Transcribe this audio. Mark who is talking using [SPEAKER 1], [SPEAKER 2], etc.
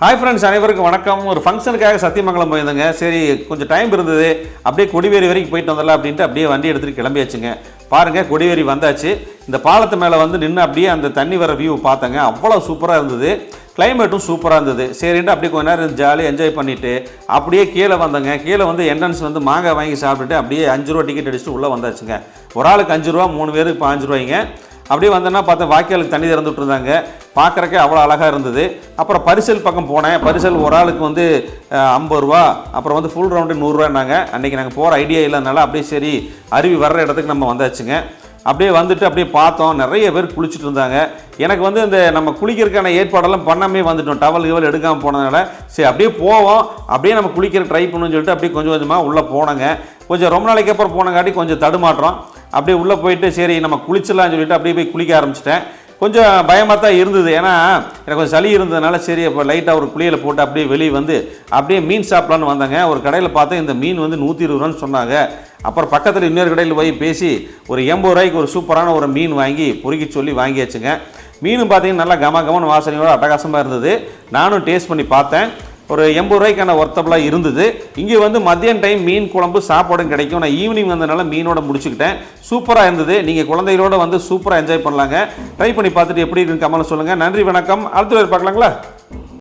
[SPEAKER 1] Hi friends, அனைவருக்கும் வணக்கம். ஒரு ஃபங்க்ஷனுக்காக சத்தியமங்கலம் போயிருந்தேங்க. சரி, கொஞ்சம் டைம் இருந்தது, அப்படியே கொடிவேரி வரைக்கும் போயிட்டு வந்துடலாம் அப்படின்ட்டு அப்படியே வண்டி எடுத்துகிட்டு கிளம்பியாச்சுங்க. பாருங்கள், கொடிவேரி வந்தாச்சு. இந்த பாலத்து மேலே வந்து நின்று அப்படியே அந்த தண்ணி வர வியூ பார்த்தேங்க. அவ்வளோ சூப்பராக இருந்தது, கிளைமேட்டும் சூப்பராக இருந்தது. சரின்ட்டு அப்படியே கொஞ்ச நேரம் ஜாலியாக என்ஜாய் பண்ணிவிட்டு அப்படியே கீழே வந்தேங்க. கீழே வந்து என்ட்ரன்ஸ் வந்து மாங்காய் வாங்கி சாப்பிட்டுட்டு அப்படியே 5 ரூபா டிக்கெட் அடிச்சுட்டு உள்ளே வந்தாச்சுங்க. ஒரு ஆளுக்கு 5 ரூபா, 3 பேருக்கு இப்போ 5 ரூபாய்ங்க. அப்படியே வந்தேன்னா பார்த்தா வாய்க்காலுக்கு தண்ணி திறந்து விட்டுருந்தாங்க. பார்க்குறக்கே அவ்வளோ அழகாக இருந்தது. அப்புறம் பரிசல் பக்கம் போனேன். பரிசல் ஒரு ஆளுக்கு வந்து 50 ரூபா, அப்புறம் வந்து ஃபுல் ரவுண்டு 100 ரூபான்னாங்க. அன்றைக்கி நாங்கள் போகிற ஐடியா இல்லைனால அப்படியே சரி அருவி வர்ற இடத்துக்கு நம்ம வந்தாச்சுங்க. அப்படியே வந்துட்டு அப்படியே பார்த்தோம், நிறைய பேர் குளிச்சுட்டு இருந்தாங்க. எனக்கு வந்து இந்த நம்ம குளிக்கிறதுக்கான ஏற்பாடெல்லாம் பண்ணாமே வந்துட்டோம், டவல் எடுக்காமல் போனதுனால. சரி அப்படியே போவோம், அப்படியே நம்ம குளிக்கிற ட்ரை பண்ணணும்னு சொல்லிட்டு அப்படியே கொஞ்சம் கொஞ்சமாக உள்ளே போனோங்க. கொஞ்சம் ரொம்ப நாளைக்கு அப்புறம் போனங்காட்டி கொஞ்சம் தடுமாற்றம். அப்படியே உள்ளே போயிட்டு சரி நம்ம குளிச்சிடலாம்னு சொல்லிட்டு அப்படியே போய் குளிக்க ஆரம்பிச்சிட்டேன். கொஞ்சம் பயமாக தான் இருந்தது, ஏன்னா எனக்கு கொஞ்சம் சளி இருந்ததுனால சரி அப்போ லைட்டாக ஒரு குளியலை போட்டு அப்படியே வெளியே வந்து அப்படியே மீன் சாப்பிட்லான்னு வந்தாங்க. ஒரு கடையில் பார்த்தா இந்த மீன் வந்து 120 ரூபான்னு சொன்னாங்க. அப்புறம் பக்கத்தில் இன்னொரு கடையில் போய் பேசி ஒரு 80 ரூபாய்க்கு ஒரு சூப்பரான ஒரு மீன் வாங்கி பொறுக்கி சொல்லி வாங்கியாச்சுங்க. மீனும் பார்த்தீங்கன்னா நல்லா கமகமான வாசனையோட அட்டகாசமாக இருந்தது. நானும் டேஸ்ட் பண்ணி பார்த்தேன். ஒரு 80 ரூபாய்க்கான ஒர்த்தபுளாக இருந்தது. இங்கே வந்து மதியம் டைம் மீன் குழம்பு சாப்பாடும் கிடைக்கும். நான் ஈவினிங் வந்ததுனால மீனோட முடிச்சுக்கிட்டேன். சூப்பராக இருந்தது. நீங்கள் குழந்தைகளோட வந்து சூப்பராக என்ஜாய் பண்ணலாங்க. ட்ரை பண்ணி பார்த்துட்டு எப்படி இருக்குன்னு கமெண்ட்ல சொல்லுங்கள். நன்றி, வணக்கம். அடுத்த பார்க்கலாங்களா?